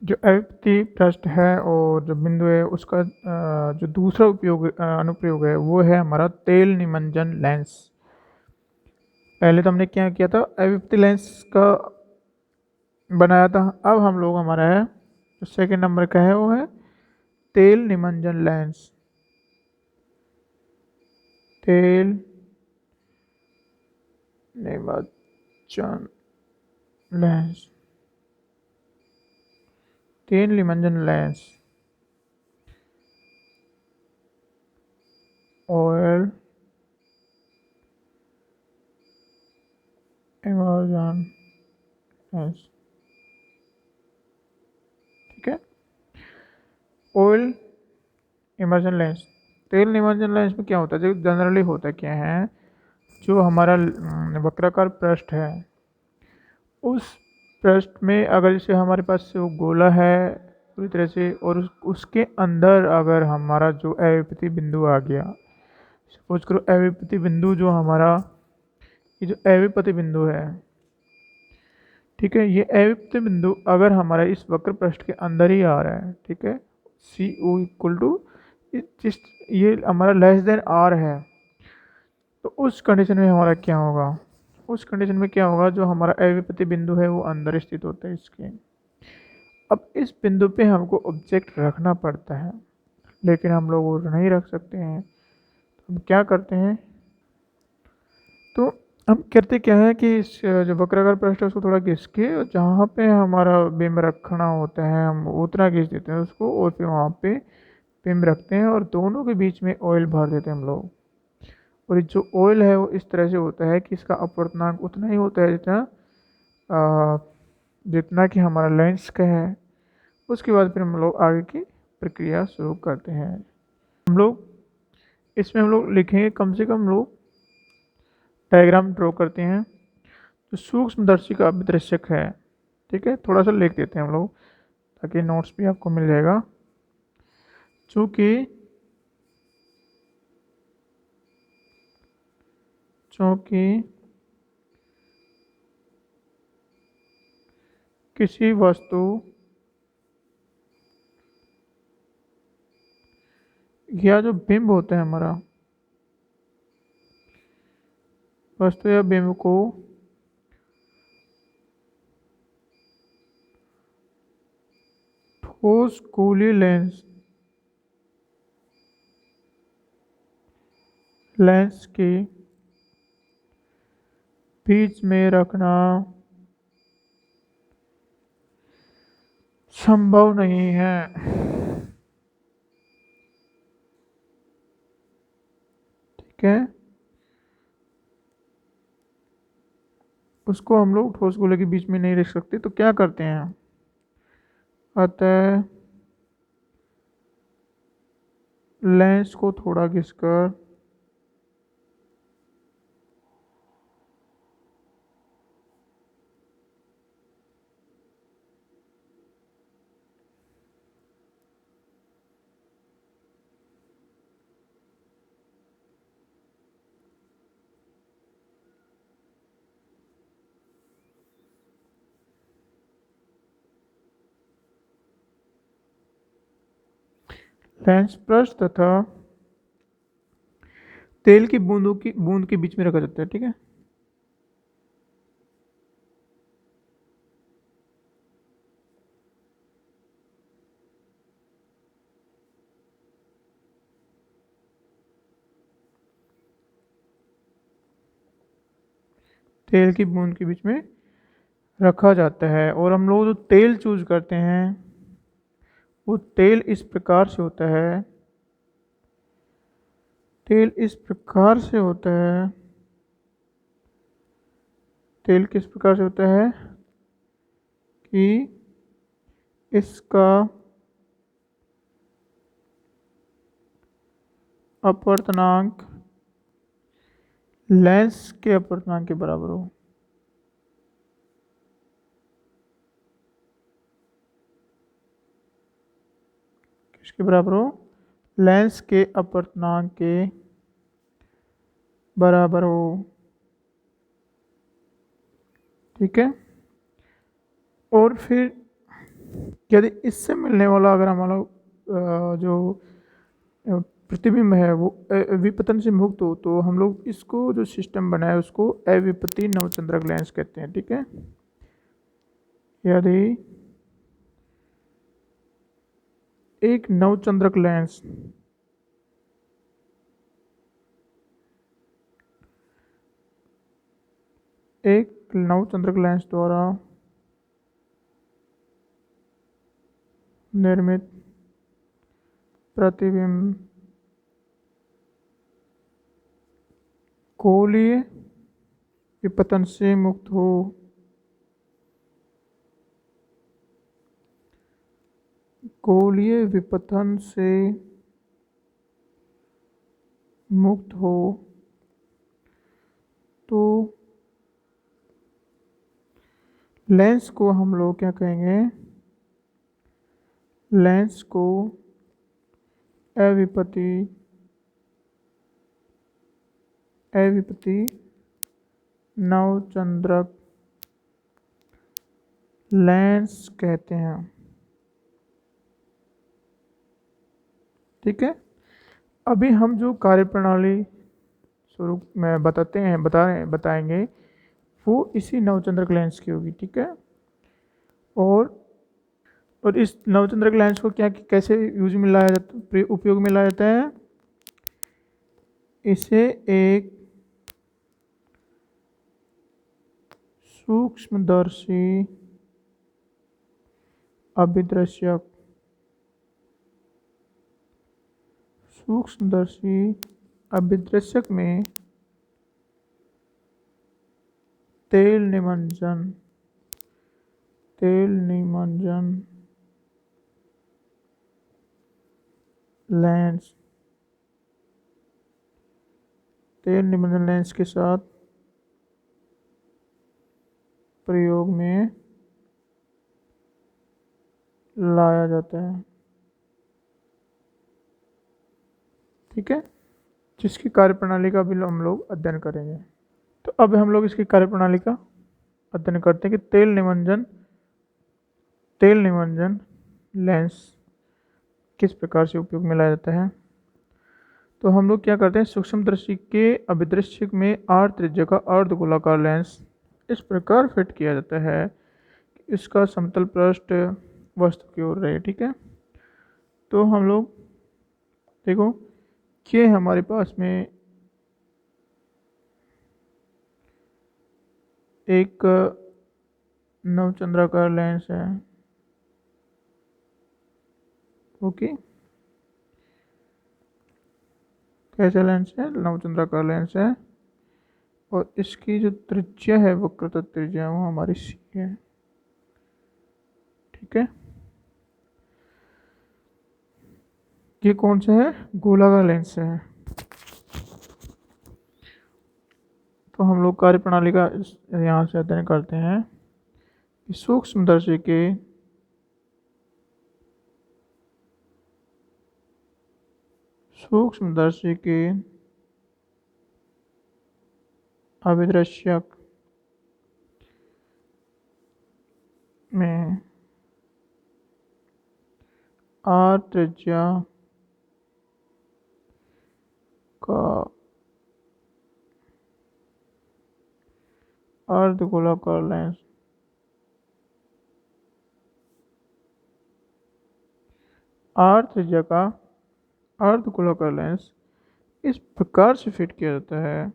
जो अव्यक्ति पृष्ठ है और जो बिंदु है उसका जो दूसरा अनुप्रयोग है वो है हमारा तेल निमज्जन लेंस। पहले तो हमने क्या किया था, अव्यक्ति लेंस का बनाया था। अब हम लोग हमारा है जो सेकंड नंबर का है वो है तेल निमज्जन लेंस। तेल निमज्जन लेंस, तेल निमज्जन लेंस, ऑयल इमर्जन लेंस। ठीक है, ऑयल इमर्जन लेंस, तेल निमज्जन लेंस में क्या होता है, जो जनरली होता है क्या है, जो हमारा वक्राकार पृष्ठ है उस पृष्ठ में अगर जैसे हमारे पास से वो गोला है पूरी तरह से, और उसके अंदर अगर हमारा जो अवयवपति बिंदु आ गया, सपोज करो अवयवपति बिंदु जो हमारा, ये जो अवयवपति बिंदु है, ठीक है, ये अवयवपति बिंदु अगर हमारा इस वक्र पृष्ठ के अंदर ही आ रहा है, ठीक है, सी ओ इक्वल टू जिस, ये हमारा लेस देन आर है, तो उस कंडीशन में हमारा क्या होगा, उस कंडीशन में क्या होगा, जो हमारा अवयवपति बिंदु है वो अंदर स्थित होता है इसके। अब इस बिंदु पे हमको ऑब्जेक्ट रखना पड़ता है, लेकिन हम लोग वो नहीं रख सकते हैं, तो हम क्या करते हैं, तो हम करते क्या है कि इस जो वक्राकार पृष्ठ है उसको थोड़ा घिस के, और जहाँ पे हमारा बिंब रखना होता है हम उतना घिस देते हैं उसको, और फिर वहाँ पे बिंब रखते हैं और दोनों के बीच में ऑयल भर देते हैं हम लोग। और ये जो ऑयल है वो इस तरह से होता है कि इसका अपवर्तनांक उतना ही होता है जितना अ, जितना कि हमारा लेंस का है। उसके बाद फिर हम लोग आगे की प्रक्रिया शुरू करते हैं। हम लोग इसमें हम लोग लिखेंगे, कम से कम हम लोग डायग्राम ड्रॉ करते हैं जो सूक्ष्मदर्शी का अभिदृश्यक है। ठीक है, थोड़ा सा लिख देते हैं हम लोग ताकि नोट्स भी आपको मिल जाएगा। चूँकि चूँकि किसी वस्तु या जो बिंब होता है हमारा, वस्तु या बिंब को ठोस गोलीय लेंस के बीच में रखना संभव नहीं है। ठीक है, उसको हम लोग ठोस गोले के बीच में नहीं रख सकते, तो क्या करते हैं, अतः लेंस को थोड़ा घिसकर लेंस पृष्ठ तथा तेल की बूंद के बीच में रखा जाता है। ठीक है, तेल की बूंद के बीच में रखा जाता है। और हम लोग जो तेल चूज करते हैं वो तेल इस प्रकार से होता है, तेल इस प्रकार से होता है, तेल किस प्रकार से होता है कि इसका अपवर्तनांक लेंस के अपवर्तनांक के बराबर हो। किसके बराबर हो, लेंस के अपवर्तनांक के बराबर हो। ठीक है, और फिर यदि इससे मिलने वाला अगर हमारा जो प्रतिबिंब है वो विपतन से मुक्त हो तो हम लोग इसको जो सिस्टम बनाए उसको अविपति नवचंद्रक लेंस कहते हैं। ठीक है, यदि एक नवचंद्रक लेंस द्वारा निर्मित प्रतिबिंब गोलीय विपतन से मुक्त हो गोलीय विपतन से मुक्त हो तो लेंस को हम लोग क्या कहेंगे, लेंस को अविपति नवचंद्रक लेंस कहते हैं। ठीक है, अभी हम जो कार्यप्रणाली शुरू में बताएंगे वो इसी नवचंद्रक लेंस की होगी। ठीक है, और इस नवचंद्रक लेंस को कैसे उपयोग में लाया जाता है, इसे एक सूक्ष्मदर्शी अभिदृश्यक में तेल निमज्जन लेंस के साथ प्रयोग में लाया जाता है। ठीक है, जिसकी कार्यप्रणाली का भी हम लोग अध्ययन करेंगे। तो अब हम लोग इसकी कार्यप्रणाली का अध्ययन करते हैं कि तेल निमज्जन लेंस किस प्रकार से उपयोग में लाया जाता है। तो हम लोग क्या करते हैं, सूक्ष्मदर्शी के अभिदृश्यक में आर त्रिज्या का अर्धगोलाकार लेंस इस प्रकार फिट किया जाता है कि इसका समतल पृष्ठ वस्तु की ओर रहे। ठीक है, तो हम लोग देखो कि हमारे पास में एक नवचंद्राकार लेंस है। ओके, कैसा लेंस है, नवचंद्राकार लेंस है और इसकी जो त्रिज्या है वक्रता त्रिज्या वो हमारी सी है। ठीक है, ये कौन सा है, गोलाकार लेंस है। तो हम लोग कार्यप्रणाली का यहाँ से अध्ययन करते हैं कि सूक्ष्मदर्शी के अभिदृश्यक में आर त्रिज्या का अर्धगोलाकार लेंस अर्धगोलाकार लेंस इस प्रकार से फिट किया जाता है,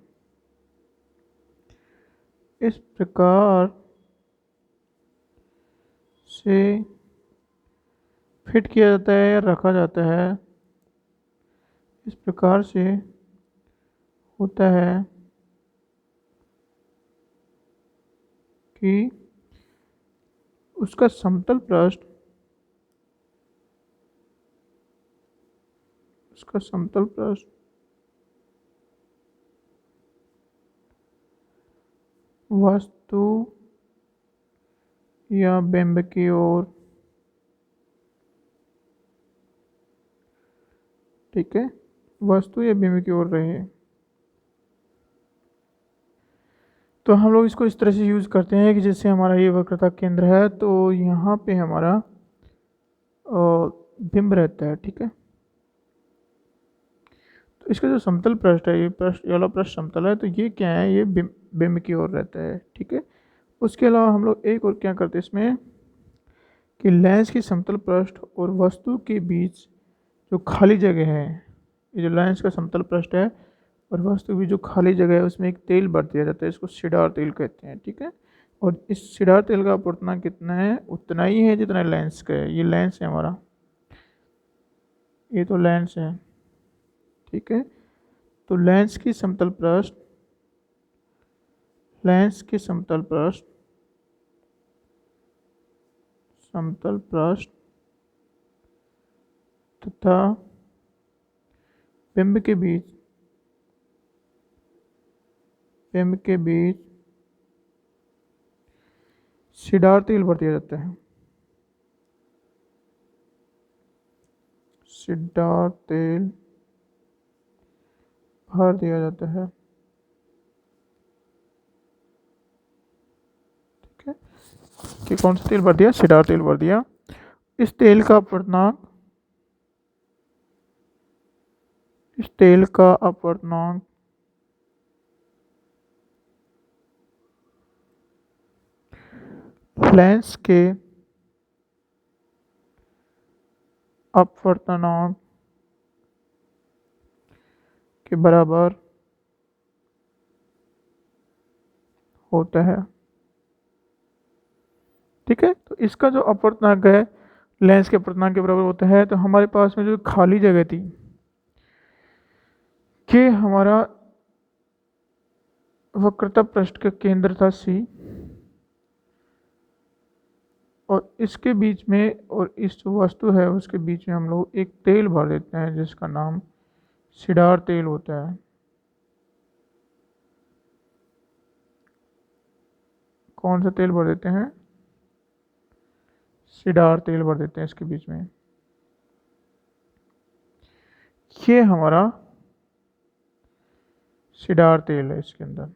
इस प्रकार से फिट किया जाता है या रखा जाता है, इस प्रकार से होता है कि उसका समतल पृष्ठ वस्तु या बिंब की ओर, ठीक है, वस्तु या बिंब की ओर रहे। तो हम लोग इसको इस तरह से यूज़ करते हैं कि जैसे हमारा ये वक्रता केंद्र है तो यहाँ पे हमारा बिंब रहता है, ठीक है। तो इसका जो समतल पृष्ठ है, ये वाला पृष्ठ समतल है, तो ये क्या है, ये बिंब की ओर रहता है, ठीक है। उसके अलावा हम लोग एक और क्या करते हैं इसमें, कि लेंस की समतल पृष्ठ और वस्तु के बीच जो खाली जगह है, ये जो लेंस का समतल पृष्ठ है और वस्तु की जो खाली जगह है उसमें एक तेल भर दिया जाता है, इसको सिडार तेल कहते हैं, ठीक है। और इस सिडार तेल का अपवर्तनांक कितना है, उतना ही है जितना लेंस का है। ये लेंस है हमारा, ये तो लेंस है, ठीक है। तो लेंस की समतल पृष्ठ तथा बिंब के बीच सिडार तेल भर दिया जाता है, सिडार तेल भर दिया जाता है, ठीक है। कि कौन सा तेल भर दिया, सिडार तेल भर दिया। इस तेल का अपवर्तनांक लेंस के अपवर्तनांक के बराबर होता है, ठीक है। तो इसका जो अपवर्तनांक है लेंस के अपवर्तनांक के बराबर होता है। तो हमारे पास में जो खाली जगह थी, कि हमारा वक्रता पृष्ठ का केंद्र था C, और इसके बीच में और इस जो वस्तु है उसके बीच में हम लोग एक तेल भर देते हैं जिसका नाम सिडार तेल होता है। कौन सा तेल भर देते हैं, सिडार तेल भर देते हैं इसके बीच में। ये हमारा सिडार तेल है इसके अंदर,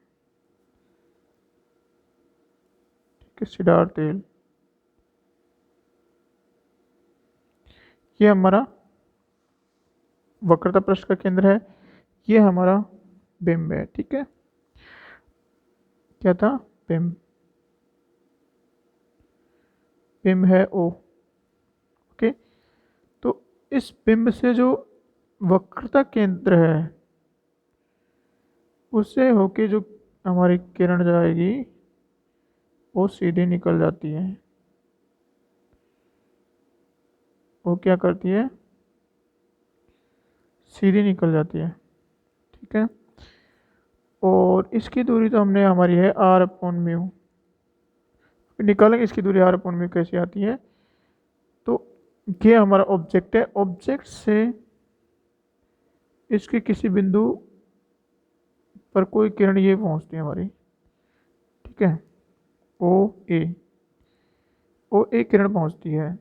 ठीक है। सिडार तेल ये हमारा वक्रता पृष्ठ का केंद्र है, ये हमारा बिंब है, ठीक है। क्या था, बिंब, बिंब है O, ओके। तो इस बिंब से जो वक्रता केंद्र है उससे होके जो हमारी किरण जाएगी वो सीधे निकल जाती है। वो क्या करती है, सीधी निकल जाती है, ठीक है। और इसकी दूरी तो हमने हमारी है R/μ, निकालेंगे इसकी दूरी R/μ कैसे आती है। तो ये हमारा ऑब्जेक्ट है, ऑब्जेक्ट से इसके किसी बिंदु पर कोई किरण ये पहुंचती है हमारी, ठीक है। ओ ए किरण पहुंचती है।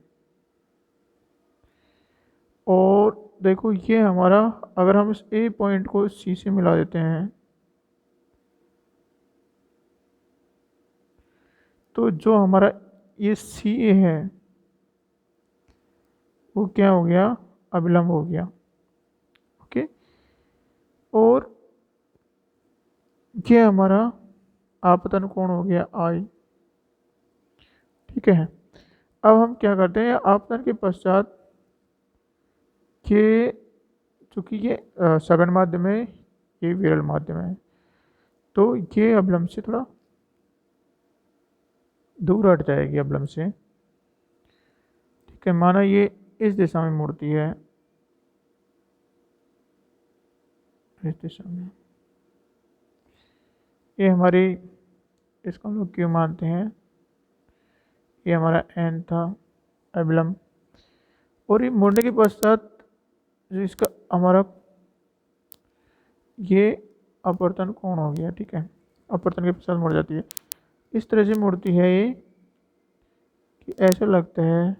और देखो ये हमारा, अगर हम इस ए पॉइंट को सी से मिला देते हैं तो जो हमारा ये सी ए है वो क्या हो गया, अभिलंब हो गया, ओके। और ये हमारा आपतन कोण हो गया आई, ठीक है। अब हम क्या करते हैं, आपतन के पश्चात ये, चूँकि ये सघन माध्यम है, ये विरल माध्यम है, तो ये अवलंब से थोड़ा दूर हट जाएगी, अवलंब से, ठीक है। माना ये इस दिशा में मुड़ती है, इस दिशा में, ये हमारी, इसको हम लोग क्यों मानते हैं, ये हमारा एन था अवलंब। और ये मुड़ने के पश्चात जो इसका हमारा ये अपवर्तन कोण हो गया, ठीक है। अपवर्तन के पश्चात मुड़ जाती है, इस तरह से मुड़ती है ये कि ऐसा लगता है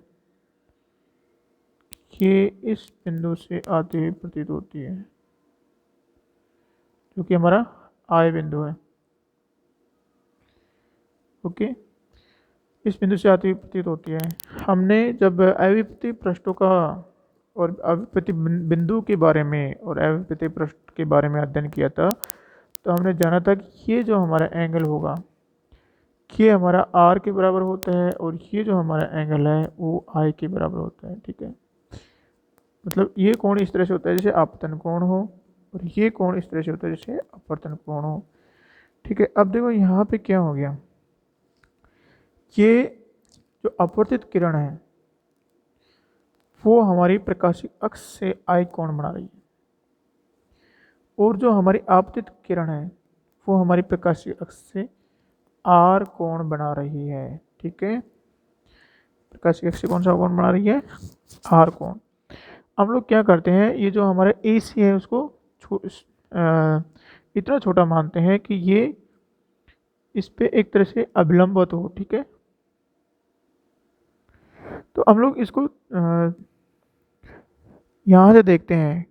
कि इस बिंदु से आती हुई प्रतीत होती है, जो कि हमारा आय बिंदु है, ओके। इस बिंदु से आती हुई प्रतीत होती है। हमने जब अविपति पृष्ठों का और अविपति बिंदु के बारे में और अविपति पृष्ठ के बारे में अध्ययन किया था, तो हमने जाना था कि ये जो हमारा एंगल होगा ये हमारा आर के बराबर होता है और ये जो हमारा एंगल है वो आई के बराबर होता है। ठीक है, मतलब ये कोण इस तरह से होता है जैसे आपतन कोण हो और ये कोण इस तरह से होता है जैसे अपवर्तन कोण हो। ठीक है, अब देखो यहाँ पे क्या हो गया, ये जो अपवर्तित किरण है वो हमारी प्रकाशिक अक्ष से आई कोण बना रही है और जो हमारी आपतित किरण है वो हमारी प्रकाशिक अक्ष से आर कोण बना रही है। ठीक है, प्रकाशिक अक्ष से कौन सा कोण बना रही है? आर कोण। हम लोग क्या करते हैं, ये जो हमारा ए सी है उसको इतना छोटा मानते हैं कि ये इस पे एक तरह से अभिलंबित हो। ठीक है, तो हम लोग इसको यहाँ से देखते हैं,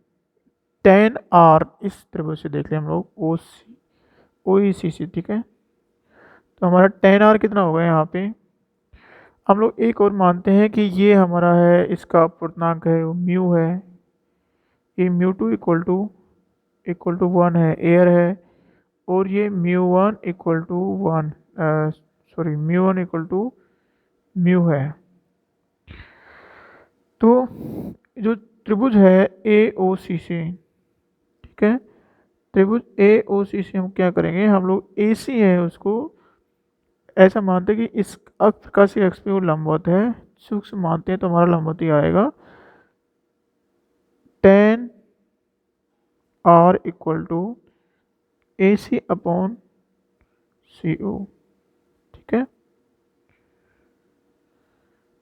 tan r इस त्रिभुज से देख लें हम लोग ओ ई सी सी। ठीक है, तो हमारा tan r कितना होगा यहाँ पे, हम लोग एक और मानते हैं कि ये हमारा है, इसका पूर्णांक है वो म्यू है, ये μ2 इक्वल टू 1 है, एयर है, और ये μ1 equal to 1 sorry μ1 equal to mu है। तो जो त्रिभुज है ए ओ सी सी, ठीक है, त्रिभुज ए ओ सी से हम क्या करेंगे, हम लोग ए सी है उसको ऐसा मानते हैं कि इस प्रकाशीय अक्ष पे वो लंबवत है, सूक्ष्म मानते हैं तो हमारा लंबवत ही आएगा, tan r equal to A C upon C O. ठीक है,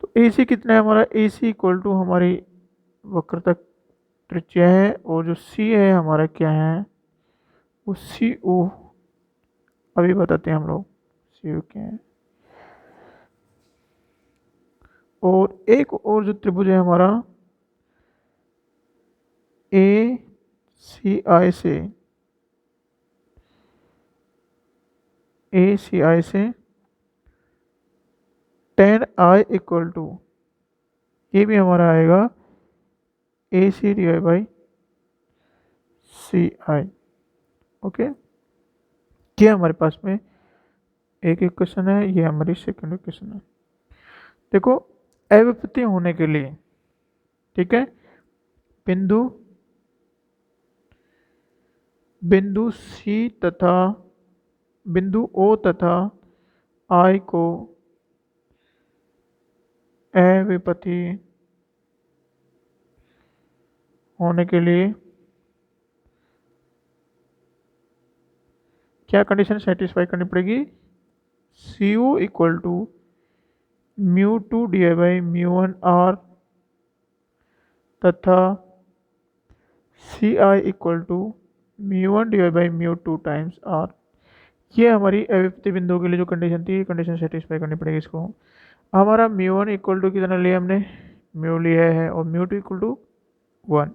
तो ए सी कितना है हमारा, ए सी इक्वल टू हमारी वक्रता त्रिज्या है और जो सी है हमारा क्या है वो सी ओ, अभी बताते हैं हम लोग सी ओ क्या है। और एक और जो त्रिभुज है हमारा ए सी आई से tan आई इक्वल टू, ये भी हमारा आएगा A C divide by C I. Okay, ये हमारे पास में एक इक्वेशन है, ये हमारी सेकंड इक्वेशन है। देखो अविपति होने के लिए, ठीक है, बिंदु सी तथा बिंदु ओ तथा आई को अविपति होने के लिए क्या कंडीशन सेटिस्फाई करनी पड़ेगी, C O equal to μ2 divide by μ1 r तथा C I equal to μ1 divide by μ2 times r। ये हमारी अविपति बिंदु के लिए जो कंडीशन थी, कंडीशन सेटिस्फाई करनी पड़ेगी इसको। हमारा μ1 इक्वल टू कितना लिया हमने, म्यू लिया है, और μ2 इक्वल टू 1,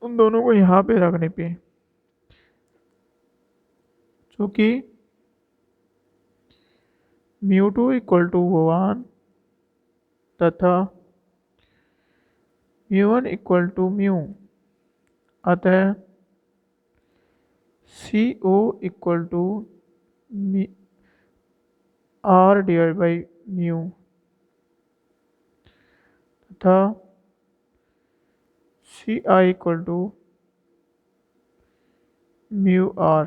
उन दोनों को यहाँ पे रखने पे चूँकि μ2 इक्वल टू 1 तथा μ1 इक्वल टू म्यू, अतः C O equal to R divide by mu तथा C I equal to mu R.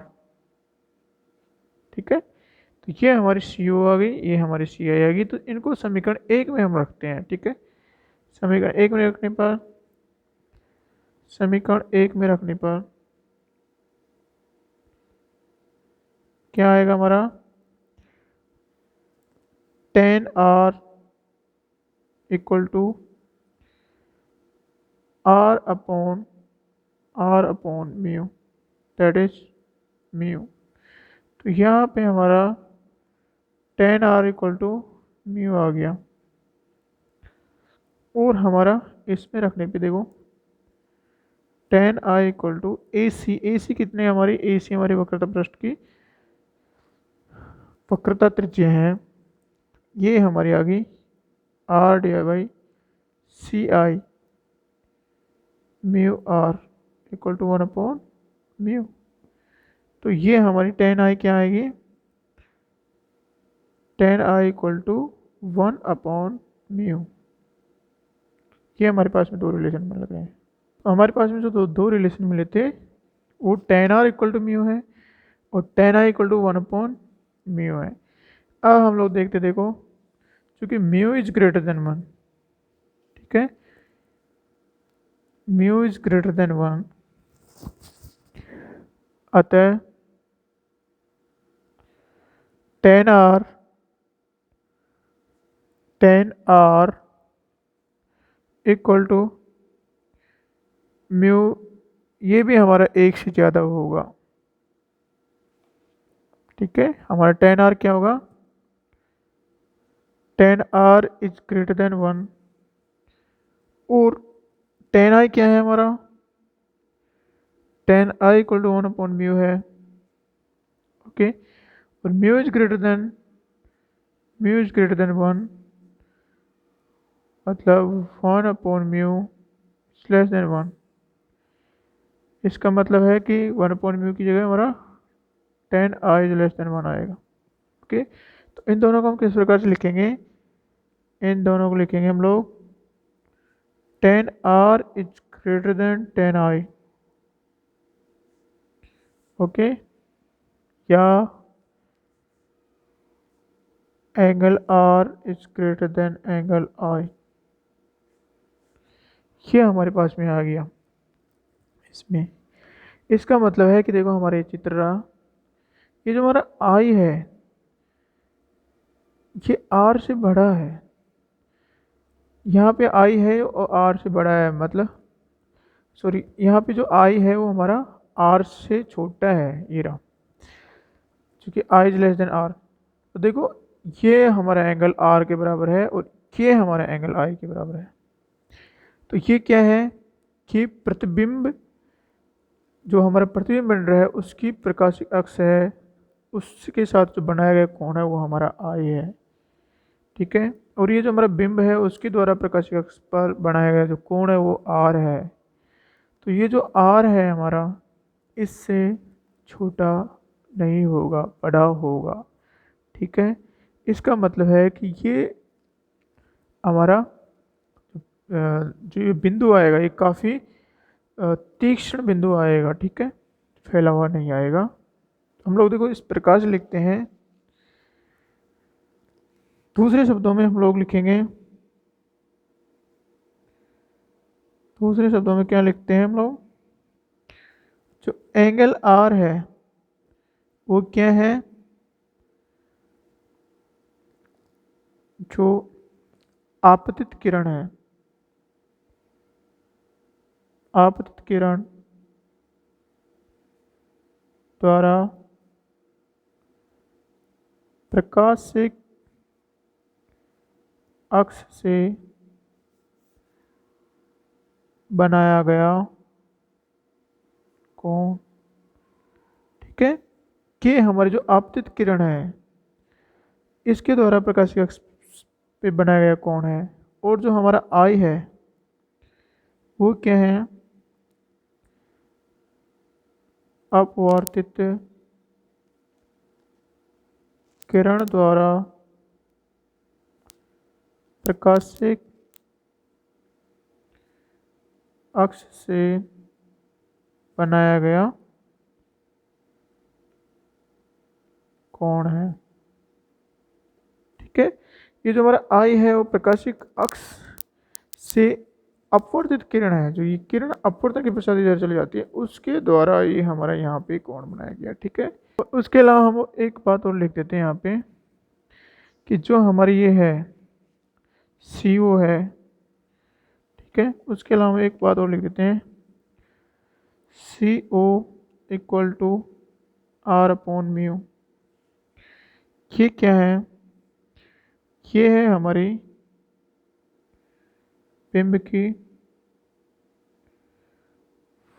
ठीक है, तो ये हमारी सी ओ आ गई, ये हमारी सी आई आ गई, तो इनको समीकरण एक में हम रखते हैं। ठीक है, समीकरण एक में रखने पर क्या आएगा हमारा, tan r equal to r upon mu, that is mu. तो यहाँ पे हमारा tan r equal to mu आ गया, और हमारा इसमें रखने पे देखो tan i equal to A C कितने हमारी, ए सी हमारी वक्रता पृष्ठ की वक्रता त्रिज्या है ये हमारी आ गई R D by C I mu R equal to 1/म्यू। तो ये हमारी टेन आई क्या आएगी, टेन आई इक्वल टू 1/म्यू। ये हमारे पास में दो रिलेशन मिल गए हैं। हमारे पास में जो दो रिलेशन मिले थे वो tan R equal to mu है और टेन आई इक्वल टू 1/म्यू है। अब हम लोग देखो क्योंकि म्यू इज ग्रेटर देन 1, ठीक है, म्यू इज ग्रेटर देन 1, अतः tan R equal to mu, ये भी हमारा एक से ज़्यादा होगा, ठीक है। हमारा टेन आर क्या होगा, tan R is greater than 1 और टेन आई क्या है हमारा, टेन आई इक्वल टू 1/म्यू है, ओके। और म्यू इज ग्रेटर देन 1, मतलब 1/म्यू लेस देन 1। इसका मतलब है कि 1/म्यू की जगह हमारा टेन आई लेस देन 1 आएगा, ओके। तो इन दोनों को हम किस प्रकार से लिखेंगे, इन दोनों को लिखेंगे हम लोग tan R is greater than tan I, okay, या angle R is greater than angle I. ये हमारे पास में आ गया इसमें। इसका मतलब है कि देखो हमारे चित्र रहा, ये जो हमारा आई है ये आर से बड़ा है, यहाँ पे आई है और आर से बड़ा है, मतलब सॉरी यहाँ पे जो आई है वो हमारा आर से छोटा है, ये रहा, क्योंकि I is less than are. तो देखो ये हमारा एंगल आर के बराबर है और ये हमारा एंगल आई के बराबर है। तो ये क्या है कि प्रतिबिंब, जो हमारा प्रतिबिंब बन रहा है उसकी प्रकाशिक अक्ष है, उसके साथ जो बनाया गया कोण है वो हमारा आई है, ठीक है। और ये जो हमारा बिंब है उसके द्वारा प्रकाशिक अक्ष पर बनाया गया जो कोण है वो आर है। तो ये जो आर है हमारा इससे छोटा नहीं होगा, बड़ा होगा, ठीक है। इसका मतलब है कि ये हमारा जो ये बिंदु आएगा ये काफ़ी तीक्ष्ण बिंदु आएगा, ठीक है, फैला हुआ नहीं आएगा। हम लोग देखो इस प्रकार से लिखते हैं। दूसरे शब्दों में हम लोग लिखेंगे, दूसरे शब्दों में क्या लिखते हैं हम लोग, जो एंगल आर है वो क्या है, जो आपतित किरण है, आपतित किरण द्वारा प्रकाश से अक्ष से बनाया गया कोण, ठीक है। कि हमारी जो आपतित किरण है इसके द्वारा प्रकाश की अक्ष पे बनाया गया कोण है, और जो हमारा आई है वो क्या है, अपवर्तित किरण द्वारा प्रकाशिक अक्ष से बनाया गया कोण है, ठीक है। ये जो हमारा आई है वो प्रकाशिक अक्ष से अपवर्तित किरण है, जो ये किरण अपवर्तन के पश्चात इधर चली जाती है उसके द्वारा ये हमारा यहाँ पे कोण बनाया गया, ठीक है। उसके अलावा हम एक बात और लिख देते हैं यहाँ पे कि जो हमारी ये है CO है, ठीक है, उसके अलावा एक बात और लिख देते हैं CO इक्वल टू R/म्यू। ये क्या है, ये है हमारी बिंब की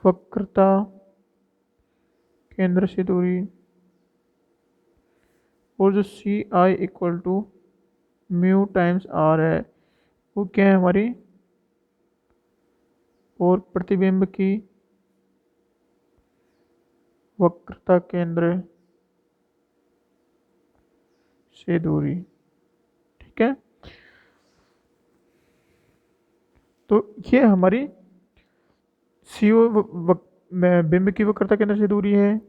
वक्रता केंद्र से दूरी, और जो CI equal to mu times R है, वो क्या है हमारी, और प्रतिबिंब की वक्रता केंद्र से दूरी। ठीक है, तो ये हमारी सी ओ बिंब की वक्रता केंद्र से दूरी है,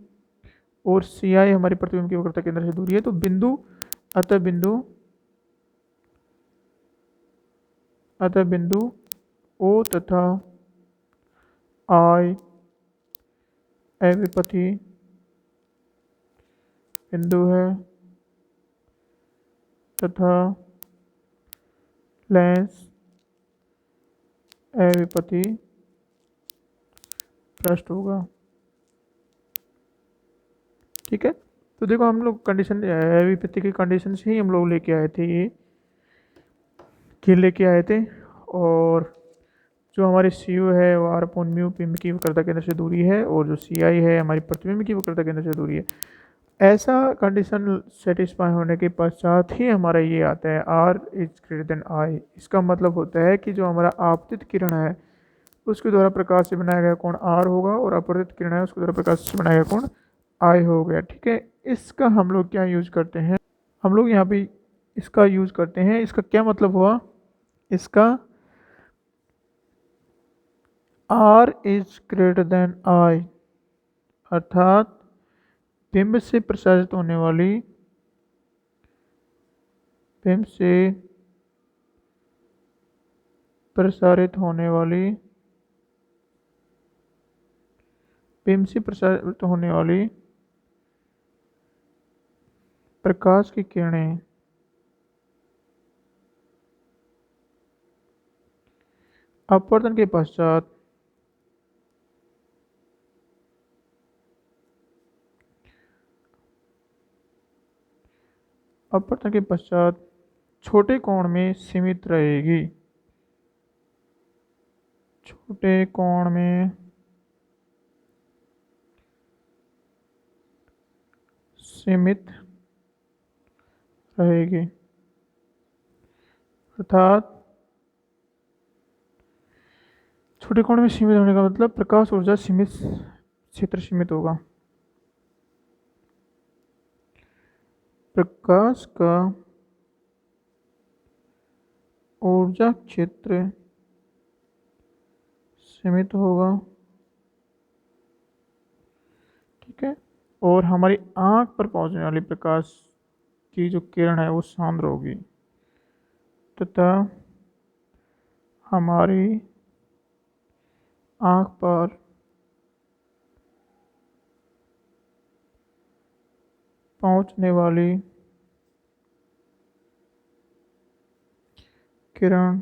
और सी आई हमारी प्रतिबिंब की वक्रता केंद्र से दूरी है। तो अतः बिंदु ओ तथा आई अविपति बिंदु है तथा लेंस अविपति पृष्ठ होगा। ठीक है, तो देखो हम लोग कंडीशन अविपति की कंडीशन से ही हम लोग लेके आए थे, ये लेके आए थे। और जो हमारी सी यू है वो आर अपॉन म्यू बिंब की वक्रता केंद्र से दूरी है, और जो सी आई है हमारी प्रतिबिंब की वक्रता केंद्र से दूरी है। ऐसा कंडीशन सेटिस्फाई होने के पश्चात ही हमारा ये आता है R is greater than I. इसका मतलब होता है कि जो हमारा आपतित किरण है उसके द्वारा प्रकाश से बनाया गया कोण आर होगा, और अपवर्तित किरण है उसके द्वारा प्रकाश से बनाया गया कोण आई हो गया। ठीक है, इसका हम लोग क्या यूज करते हैं, हम लोग यहाँ पे इसका यूज करते हैं। इसका क्या मतलब हुआ, इसका R is greater than I अर्थात बिंब से प्रसारित होने वाली बिंब से प्रसारित होने वाली बिंब से प्रसारित होने वाली प्रकाश की किरणें अपवर्तन के पश्चात छोटे कोण में सीमित रहेगी, छोटे कोण में सीमित रहेगी अर्थात छोटे कोण में सीमित होने का मतलब प्रकाश ऊर्जा सीमित क्षेत्र सीमित होगा। प्रकाश का ऊर्जा क्षेत्र सीमित होगा। ठीक है, और हमारी आंख पर पहुंचने वाली प्रकाश की जो किरण है वो सांद्र होगी तथा हमारी आंख पर पहुंचने वाली किरण